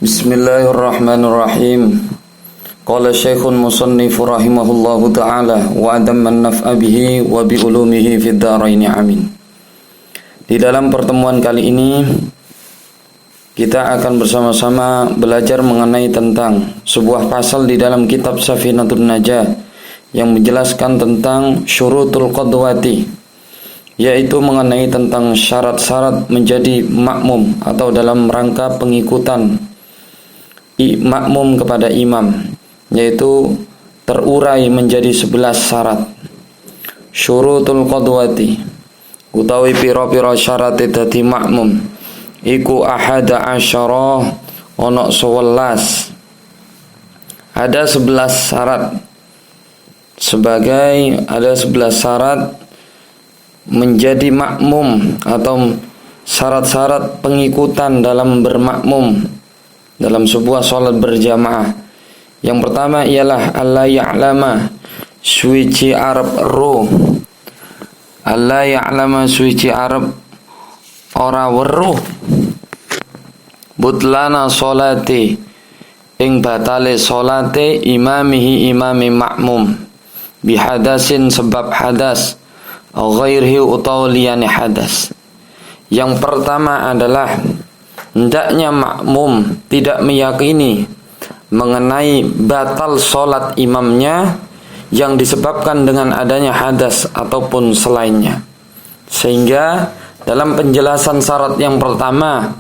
Bismillahirrahmanirrahim. Qala Syekhul Musannif rahimahullahu ta'ala wa adamman naf'a bihi wa bi ulumihi fid dharain amin. Di dalam pertemuan kali ini kita akan bersama-sama belajar mengenai tentang sebuah pasal di dalam kitab Safinatun Najah yang menjelaskan tentang syurutul qadwati, yaitu mengenai tentang syarat-syarat menjadi makmum atau dalam rangka pengikutan makmum kepada imam, yaitu terurai menjadi 11 syarat. Syurutul qadwati utawi pira-pira syarat dadi makmum iku ahada asyara ana 11. Ada 11 syarat. Ada 11 syarat menjadi makmum atau syarat-syarat pengikutan dalam bermakmum dalam sebuah sholat berjamaah. Yang pertama ialah alla ya'lama suci Arab ro. Alla ya'lama suci Arab ora weruh butlana sholati ing batale sholate imamihi imami makmum bihadasin sebab hadas ghairihi utawa liyane hadas. Yang pertama adalah hendaknya makmum tidak meyakini mengenai batal sholat imamnya yang disebabkan dengan adanya hadas ataupun selainnya. Sehingga dalam penjelasan syarat yang pertama,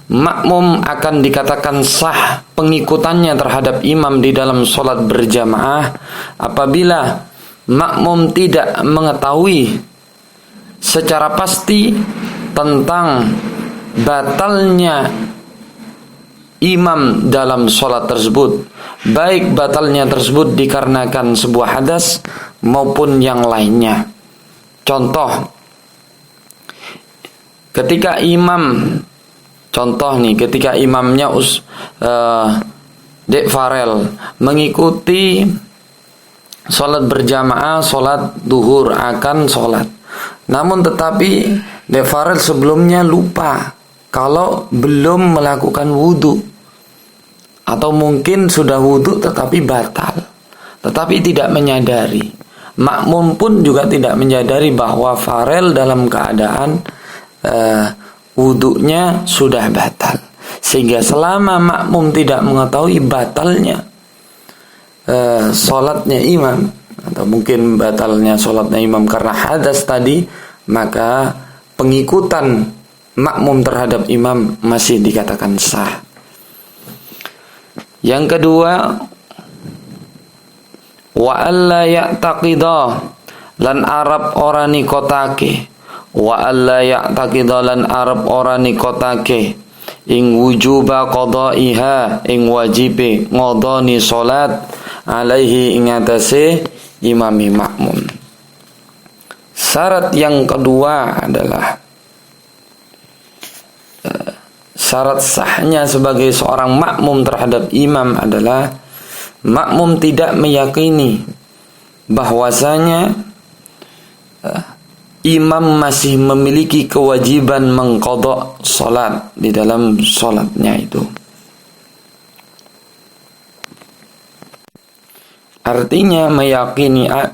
makmum akan dikatakan sah pengikutannya terhadap imam di dalam sholat berjamaah apabila makmum tidak mengetahui secara pasti tentang batalnya imam dalam sholat tersebut, baik batalnya tersebut dikarenakan sebuah hadas maupun yang lainnya. Contoh, ketika imamnya Dek Farel mengikuti sholat berjamaah, sholat duhur akan sholat, namun tetapi Dek Farel sebelumnya lupa kalau belum melakukan wudu, atau mungkin sudah wudu tetapi batal, tetapi tidak menyadari. Makmum pun juga tidak menyadari bahwa Farel dalam keadaan wudunya sudah batal. Sehingga selama makmum tidak mengetahui batalnya sholatnya imam, atau mungkin batalnya sholatnya imam karena hadas tadi, maka pengikutan makmum terhadap imam masih dikatakan sah. Yang kedua, wa alla ya'taqida lan arab ora nikotake, wa alla ya'taqida lan arab ora nikotake ing wujuba qada'iha ing wajibe ngodoni salat alaihi ing atase imami makmum. Syarat yang kedua adalah syarat sahnya sebagai seorang makmum terhadap imam adalah makmum tidak meyakini bahwasanya imam masih memiliki kewajiban mengqadha salat di dalam salatnya itu. Artinya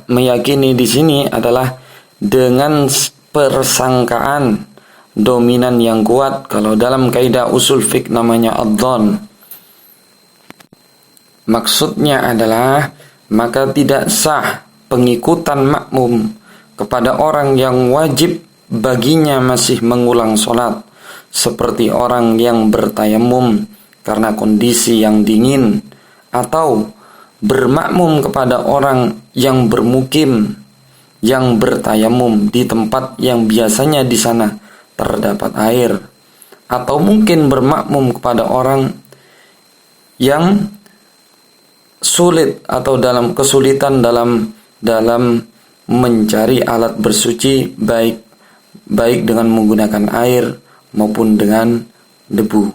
meyakini di sini adalah dengan persangkaan dominan yang kuat. Kalau dalam kaidah usul fiqh namanya adzan. Maksudnya adalah maka tidak sah pengikutan makmum kepada orang yang wajib baginya masih mengulang sholat, seperti orang yang bertayamum karena kondisi yang dingin, atau bermakmum kepada orang yang bermukim yang bertayamum di tempat yang biasanya di sana terdapat air, atau mungkin bermakmum kepada orang yang sulit atau dalam kesulitan dalam mencari alat bersuci, baik dengan menggunakan air maupun dengan debu.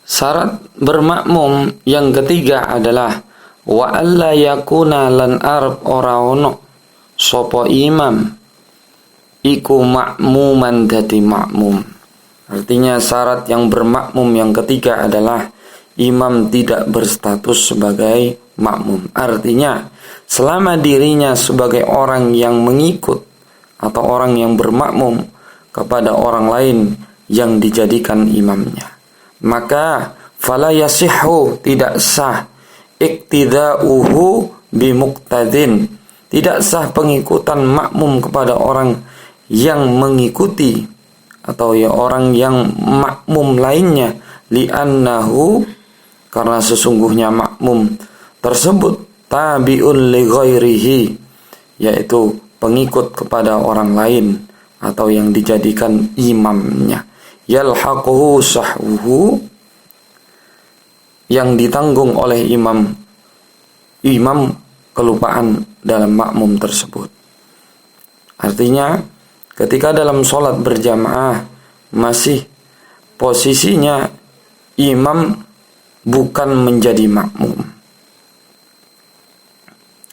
Syarat bermakmum yang ketiga adalah wa alla yakuna lan arab ora ono sapa imam iku makmuman dadi makmum. Artinya syarat yang bermakmum yang ketiga adalah imam tidak berstatus sebagai makmum. Artinya selama dirinya sebagai orang yang mengikut atau orang yang bermakmum kepada orang lain yang dijadikan imamnya, maka fala yasihhu, tidak sah, iktidauhu bimuqtadin, tidak sah pengikutan makmum kepada orang yang mengikuti atau ya orang yang makmum lainnya, li'annahu, karena sesungguhnya makmum tersebut tabi'un li ghairihi, yaitu pengikut kepada orang lain atau yang dijadikan imamnya, yalhaquhu sahwuhu, yang ditanggung oleh imam kelupaan dalam makmum tersebut. Artinya ketika dalam sholat berjamaah masih posisinya imam bukan menjadi makmum.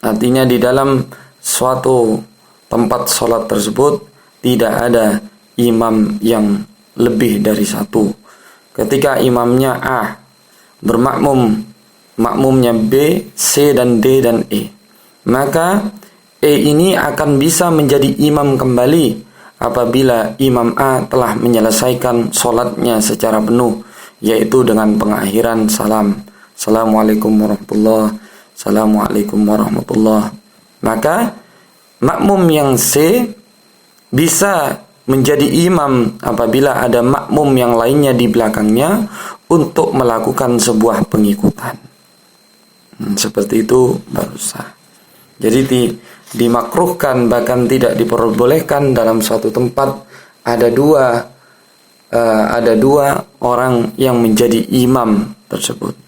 Artinya di dalam suatu tempat sholat tersebut tidak ada imam yang lebih dari satu. Ketika imamnya A bermakmum, makmumnya B, C dan D dan E, maka E ini akan bisa menjadi imam kembali apabila imam A telah menyelesaikan sholatnya secara penuh, yaitu dengan pengakhiran salam, Assalamualaikum warahmatullahi, Assalamualaikum warahmatullahi. Maka makmum yang C bisa menjadi imam apabila ada makmum yang lainnya di belakangnya untuk melakukan sebuah pengikutan. Seperti itu baru sah. Jadi dimakruhkan, bahkan tidak diperbolehkan dalam suatu tempat ada dua orang yang menjadi imam tersebut.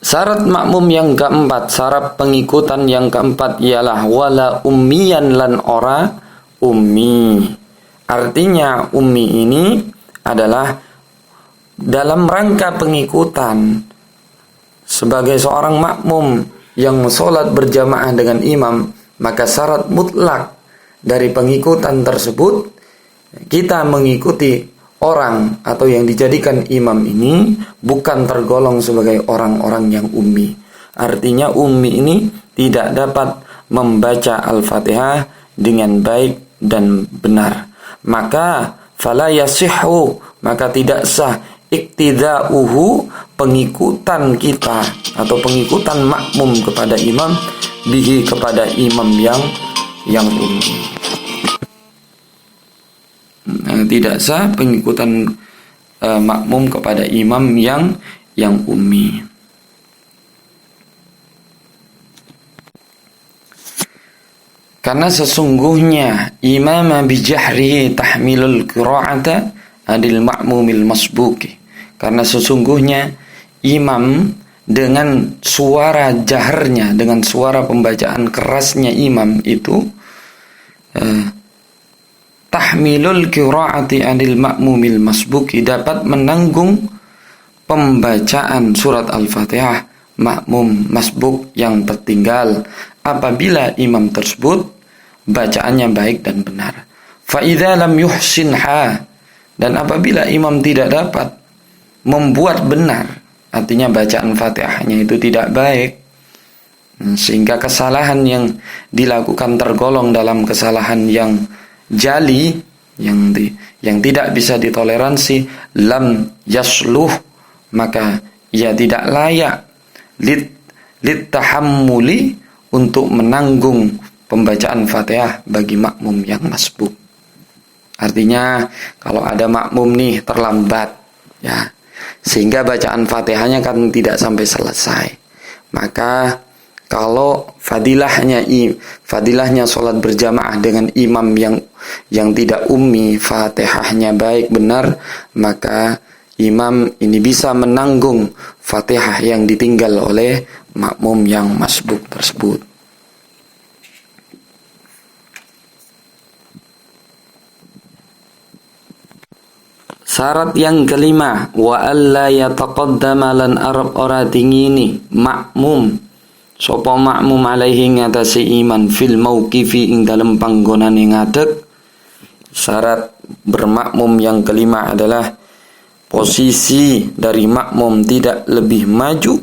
Syarat makmum yang keempat, syarat pengikutan yang keempat ialah wala ummiyan, lan ora ummi. Artinya ummi ini adalah dalam rangka pengikutan sebagai seorang makmum yang sholat berjamaah dengan imam, maka syarat mutlak dari pengikutan tersebut kita mengikuti orang atau yang dijadikan imam ini bukan tergolong sebagai orang-orang yang ummi. Artinya ummi ini tidak dapat membaca Al-Fatihah dengan baik dan benar. Maka fala yasihhu, maka tidak sah iktidauhu, pengikutan kita atau pengikutan makmum kepada imam, bihi, kepada imam yang ummi. Tidak sah pengikutan makmum kepada imam yang ummi. Karena sesungguhnya imam bijahrihi tahmilul qira'ata adil ma'mumil masbuki. Karena sesungguhnya imam dengan suara jaharnya, dengan suara pembacaan kerasnya imam itu tahmilul qira'ati adil ma'mumil masbuki, dapat menanggung pembacaan surat Al-Fatihah makmum masbuk yang tertinggal apabila imam tersebut bacaannya baik dan benar. Fa idza lam yuhsinha, dan apabila imam tidak dapat membuat benar, artinya bacaan Fatihahnya itu tidak baik, sehingga kesalahan yang dilakukan tergolong dalam kesalahan yang jali, yang tidak bisa ditoleransi, lam yasluh, maka ia tidak layak lit tahammuli, untuk menanggung pembacaan Fatihah bagi makmum yang masbuk. Artinya kalau ada makmum nih terlambat ya, sehingga bacaan Fatihahnya kan tidak sampai selesai, maka kalau fadilahnya sholat berjamaah dengan imam yang tidak ummi, Fatihahnya baik benar, maka imam ini bisa menanggung Fatihah yang ditinggal oleh makmum yang masbuk tersebut. Syarat yang kelima, wa alla yataqaddama, lan arab ora tingini makmum sapa makmum alaihi ngatasi iman fil mauqifi ing dalem panggonane ngadeg Syarat bermakmum yang kelima adalah posisi dari makmum tidak lebih maju,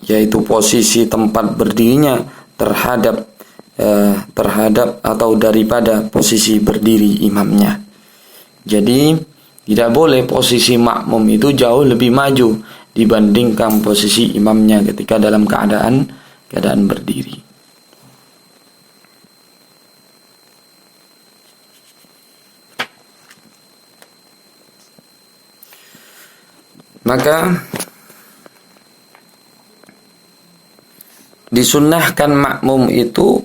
yaitu posisi tempat berdirinya terhadap atau daripada posisi berdiri imamnya. Jadi tidak boleh posisi makmum itu jauh lebih maju dibandingkan posisi imamnya ketika dalam keadaan berdiri. Maka disunnahkan makmum itu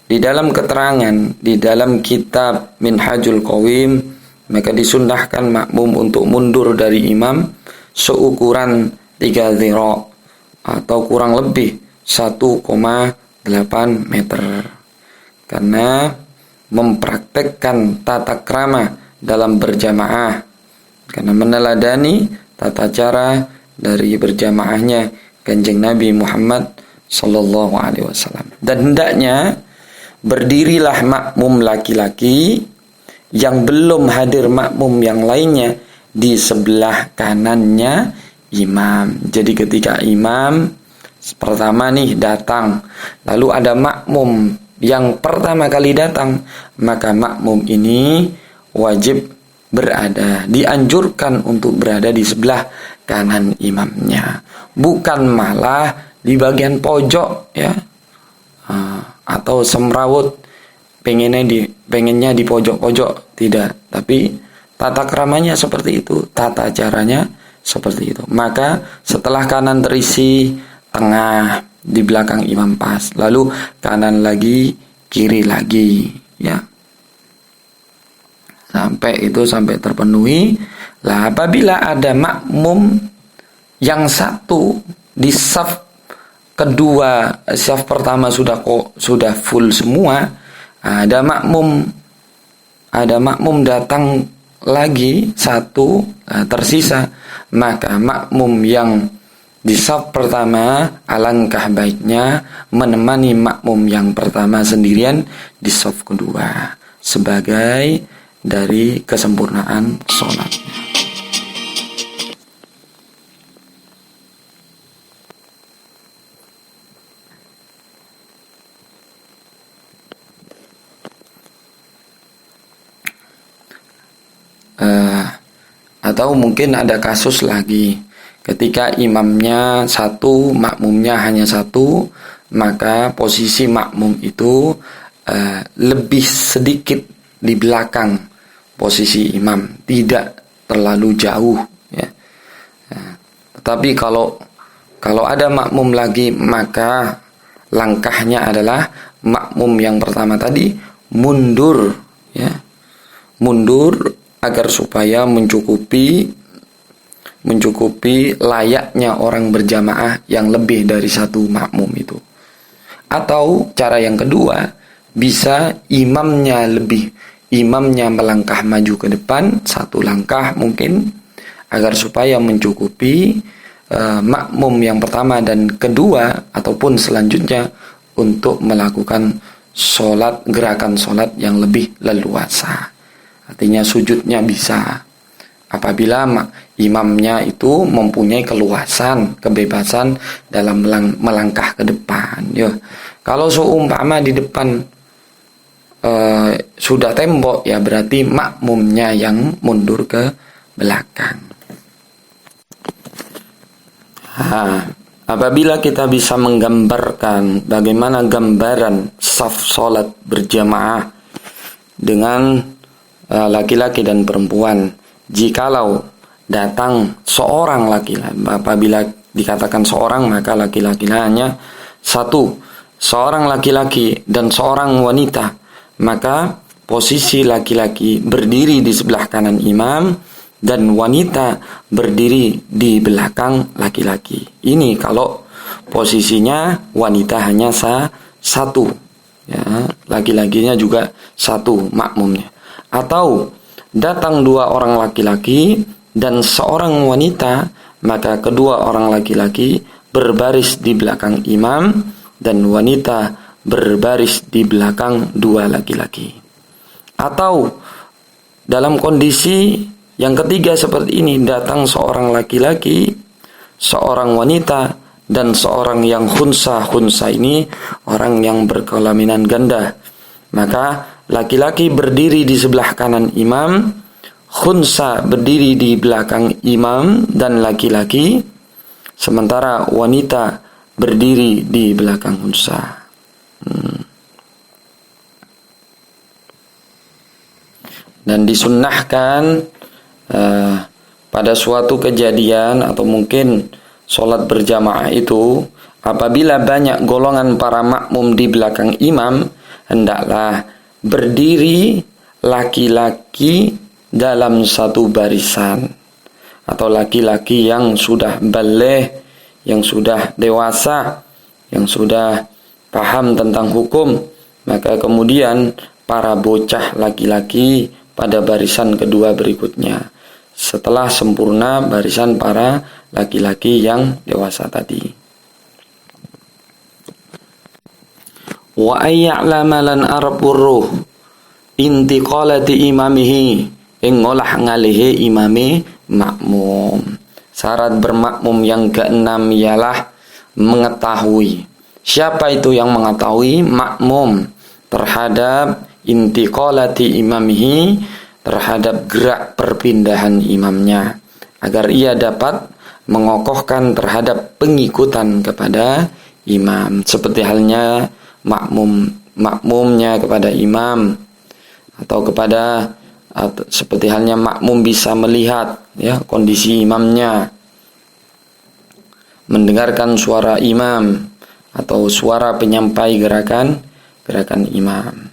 di dalam keterangan di dalam kitab Minhajul Qawim, maka disunnahkan makmum untuk mundur dari imam seukuran 3 dhira atau kurang lebih 1,8 meter, karena mempraktekkan tata krama dalam berjamaah, karena meneladani tata cara dari berjamaahnya Kanjeng Nabi Muhammad sallallahu alaihi wasallam. Dan hendaknya berdirilah makmum laki-laki yang belum hadir makmum yang lainnya di sebelah kanannya imam. Jadi ketika imam pertama nih datang, lalu ada makmum yang pertama kali datang, maka makmum ini wajib dianjurkan untuk berada di sebelah kanan imamnya, bukan malah di bagian pojok ya, atau semrawut pengennya di pojok-pojok, tidak. Tapi tata keramanya seperti itu, tata caranya seperti itu. Maka setelah kanan terisi, tengah di belakang imam pas, lalu kanan lagi, kiri lagi ya, sampai terpenuhi. Lah apabila ada makmum yang satu di saf kedua, saf pertama sudah full semua, ada makmum datang lagi satu, tersisa, maka makmum yang di saf pertama alangkah baiknya menemani makmum yang pertama sendirian di saf kedua sebagai dari kesempurnaan sholatnya. Atau mungkin ada kasus lagi, ketika imamnya satu, makmumnya hanya satu, maka posisi makmum itu lebih sedikit di belakang posisi imam, tidak terlalu jauh ya. Tetapi kalau ada makmum lagi, maka langkahnya adalah makmum yang pertama tadi mundur ya, mundur agar supaya mencukupi layaknya orang berjamaah yang lebih dari satu makmum itu. Atau cara yang kedua, bisa imamnya melangkah maju ke depan satu langkah mungkin, agar supaya mencukupi makmum yang pertama dan kedua ataupun selanjutnya untuk melakukan gerakan sholat yang lebih leluasa. Artinya sujudnya bisa apabila imamnya itu mempunyai kebebasan dalam melangkah ke depan. Ya, kalau seumpama di depan sudah tembok, ya berarti makmumnya yang mundur ke belakang. Apabila kita bisa menggambarkan bagaimana gambaran saf sholat berjamaah dengan laki-laki dan perempuan, jikalau datang seorang laki-laki, apabila dikatakan seorang maka laki-laki hanya satu, seorang laki-laki dan seorang wanita, maka posisi laki-laki berdiri di sebelah kanan imam dan wanita berdiri di belakang laki-laki. Ini kalau posisinya wanita hanya satu ya, laki-lakinya juga satu makmumnya. Atau datang dua orang laki-laki dan seorang wanita, maka kedua orang laki-laki berbaris di belakang imam dan wanita berbaris di belakang dua laki-laki. Atau dalam kondisi yang ketiga seperti ini, datang seorang laki-laki, seorang wanita, dan seorang yang khunsa. Khunsa ini orang yang berkelaminan ganda. Maka laki-laki berdiri di sebelah kanan imam, khunsa berdiri di belakang imam dan laki-laki, sementara wanita berdiri di belakang khunsa. Dan disunnahkan pada suatu kejadian atau mungkin sholat berjamaah itu, apabila banyak golongan para makmum di belakang imam, hendaklah berdiri laki-laki dalam satu barisan, atau laki-laki yang sudah baligh, yang sudah dewasa, yang sudah paham tentang hukum. Maka kemudian para bocah laki-laki pada barisan kedua berikutnya, setelah sempurna barisan para laki-laki yang dewasa tadi. Wa ayya'lama lan arburuh intiqalati imamihi ing ngolah ngalihi imami makmum. Syarat bermakmum yang keenam ialah mengetahui. Siapa itu yang mengetahui? Makmum terhadap intiqalati imamihi, terhadap gerak perpindahan imamnya, agar ia dapat mengokohkan terhadap pengikutan kepada imam, seperti halnya makmumnya kepada imam, atau seperti halnya makmum bisa melihat ya kondisi imamnya, mendengarkan suara imam atau suara penyampai gerakan imam.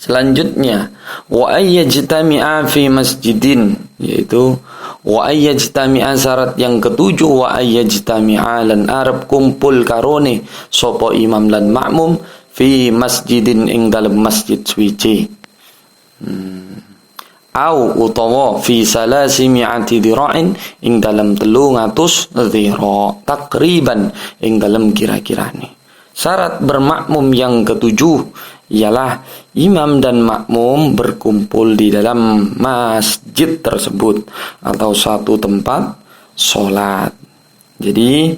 Selanjutnya, wa ayyajtami'a fi masjidin, yaitu wa ayyajtami'a, syarat yang ketujuh, wa ayyajtami'a lan arab kumpul karone sapa imam lan makmum fi masjidin ing dalem masjid suci. Au utawa fi salasimi'ati dira'in ing dalem 300 dhira' takriban ing dalem kira-kirane. Syarat bermakmum yang ketujuh ialah imam dan makmum berkumpul di dalam masjid tersebut atau satu tempat sholat. Jadi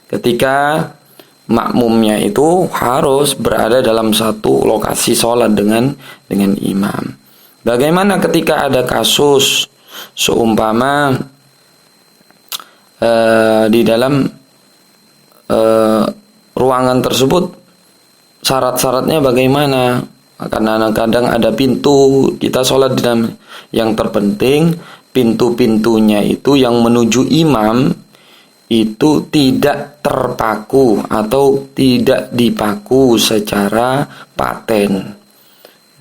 ketika makmumnya itu harus berada dalam satu lokasi sholat dengan imam. Bagaimana ketika ada kasus seumpama di dalam ruangan tersebut syarat-syaratnya bagaimana? Karena kadang ada pintu, kita sholat di dalam. Yang terpenting pintu-pintunya itu yang menuju imam itu tidak terpaku atau tidak dipaku secara paten.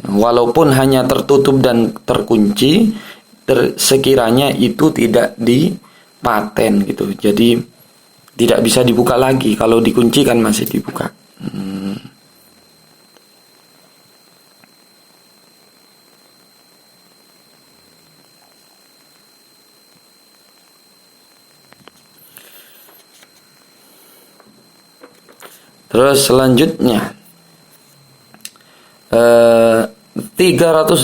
Walaupun hanya tertutup dan terkunci, sekiranya itu tidak dipaten gitu. Jadi tidak bisa dibuka lagi. Kalau dikunci kan masih dibuka. Terus selanjutnya 300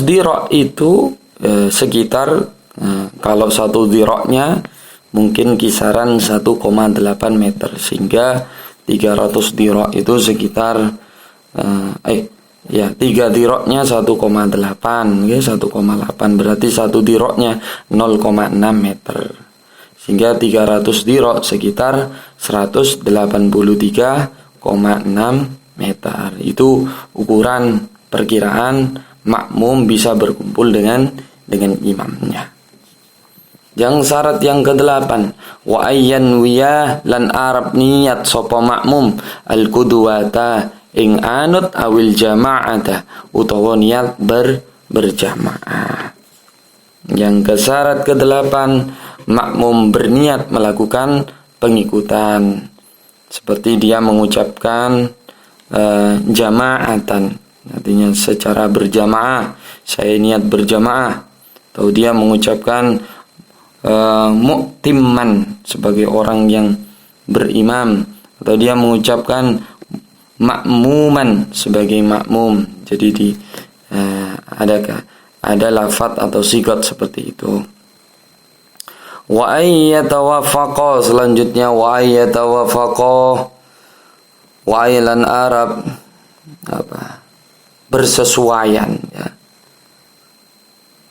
dirok itu sekitar kalau satu diroknya mungkin kisaran 1,8 meter, sehingga 300 dirok itu sekitar 3 diroknya 1,8 ya, 1,8 berarti satu diroknya 0,6 meter, sehingga 300 dirok sekitar 183,6 meter. Itu ukuran perkiraan makmum bisa berkumpul dengan imamnya. Yang syarat yang ke-8, wa ayyan wiya lan arab niat sapa makmum al qudwata ing anut awil jama'ata utawa niat berjamaah. Yang kesyarat ke-8, makmum berniat melakukan pengikutan, seperti dia mengucapkan jama'atan, artinya secara berjamaah, saya niat berjamaah, atau dia mengucapkan mu'timman sebagai orang yang berimam, atau dia mengucapkan makmuman sebagai makmum. Jadi ada lafaz atau sigat seperti itu. Wa ayyatawafaqa, selanjutnya wa ayyatawafaqa, wa aylan Arab bersesuaian, ya.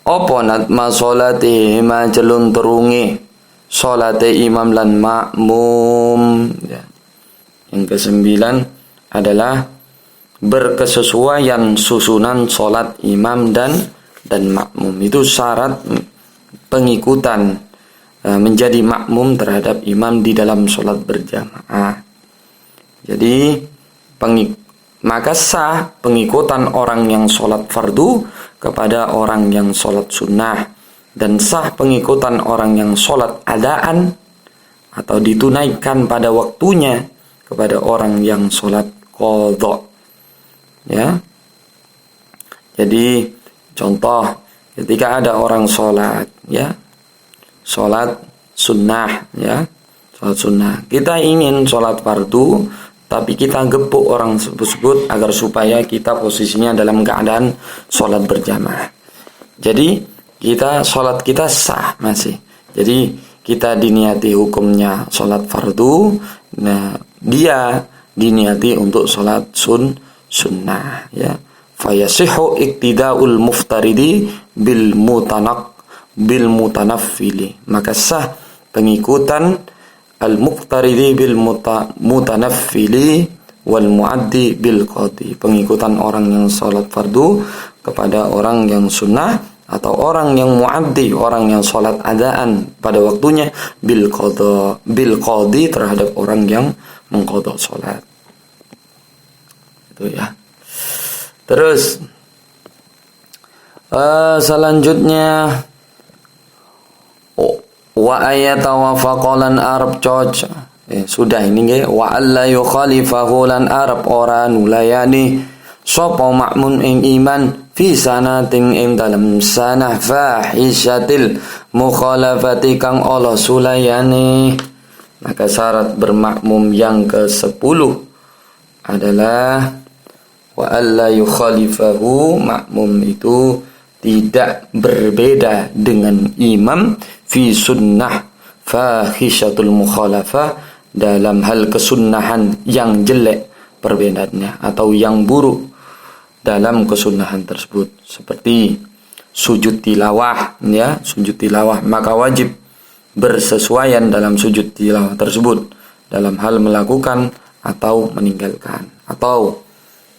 Apa natma salati ma jelun terungi salate imam lan makmum, ya. Yang kesembilan adalah berkesesuaian susunan salat imam dan makmum. Itu syarat pengikutan menjadi makmum terhadap imam di dalam salat berjamaah. Jadi maka sah pengikutan orang yang salat fardu kepada orang yang salat sunnah, dan sah pengikutan orang yang salat adaan atau ditunaikan pada waktunya kepada orang yang salat qadha, ya. Jadi contoh, ketika ada orang salat, ya, salat sunnah, ya, salat sunnah, kita ingin salat fardu, tapi kita gepuk orang tersebut agar supaya kita posisinya dalam keadaan sholat berjamaah. Jadi sholat kita sah masih. Jadi kita diniati hukumnya sholat fardu, nah dia diniati untuk sholat sunnah, ya. Fayasihu iktida'ul muftaridi bil mutanaffili. Maka sah pengikutan al-muqtaridi bil mutanaffili wal muaddi bil qadi. Pengikutan orang yang salat fardu kepada orang yang sunnah, atau orang yang muaddi, orang yang salat adaan pada waktunya, bil qadi terhadap orang yang mengqadha salat. Itu, ya. Terus selanjutnya wa ayatawafaqalan Arab cocok. Sudah ini nggih, wa alla yukhalifahu lan Arab ora nulayani sapa makmun ing iman fi sanatin ing dalam sanah fahishatil mukhalafati kang Allah sulayani. Maka syarat bermakmum yang ke-10 adalah wa alla yukhalifahu, makmum itu tidak berbeda dengan imam fi sunnah fahishatul mukhalafah, dalam hal kesunnahan yang jelek perbedaannya atau yang buruk dalam kesunnahan tersebut, seperti sujud tilawah, ya, sujud tilawah, maka wajib bersesuaian dalam sujud tilawah tersebut dalam hal melakukan atau meninggalkan. Atau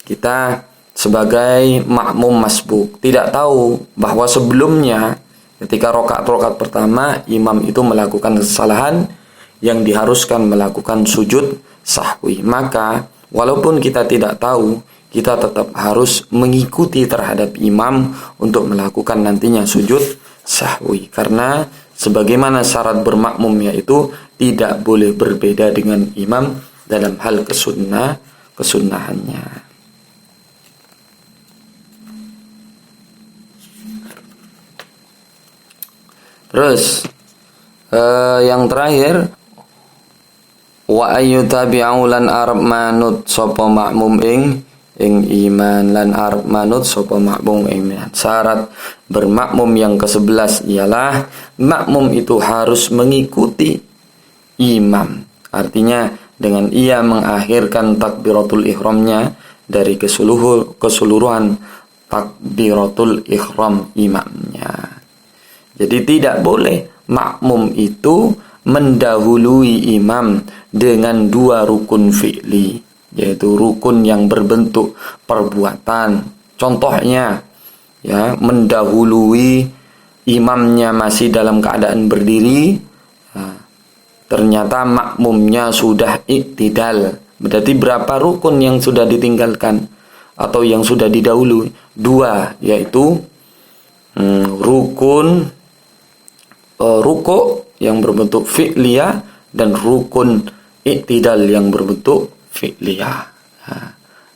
kita sebagai makmum masbuk tidak tahu bahwa sebelumnya ketika rokaat pertama imam itu melakukan kesalahan yang diharuskan melakukan sujud sahwi, maka walaupun kita tidak tahu, kita tetap harus mengikuti terhadap imam untuk melakukan nantinya sujud sahwi, karena sebagaimana syarat bermakmum yaitu tidak boleh berbeda dengan imam dalam hal kesunnahannya. Terus yang terakhir, wa ayyutabi'u lan arab manut sapa makmum ing iman, lan arab manut sapa makmum ing iman. Syarat bermakmum yang ke-11 ialah makmum itu harus mengikuti imam. Artinya dengan ia mengakhirkan takbiratul ihramnya dari keseluruhan takbiratul ihram imamnya. Jadi tidak boleh makmum itu mendahului imam dengan dua rukun fi'li, yaitu rukun yang berbentuk perbuatan. Contohnya, ya, mendahului imamnya masih dalam keadaan berdiri, ternyata makmumnya sudah iktidal. Berarti berapa rukun yang sudah ditinggalkan atau yang sudah didahului? Dua, yaitu rukun ruku yang berbentuk fi'liyah dan rukun iktidal yang berbentuk fi'liyah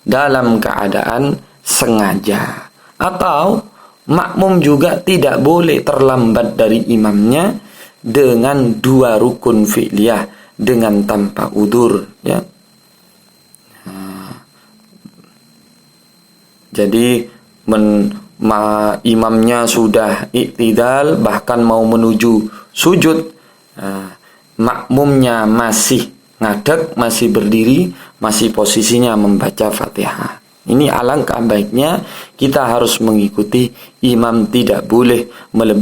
dalam keadaan sengaja, atau makmum juga tidak boleh terlambat dari imamnya dengan 2 rukun fi'liyah dengan tanpa udzur, ya. Jadi imamnya sudah iktidal, bahkan mau menuju sujud, makmumnya masih ngadeg, masih berdiri, masih posisinya membaca Fatihah. Ini alangkah baiknya kita harus mengikuti imam, tidak boleh melebihi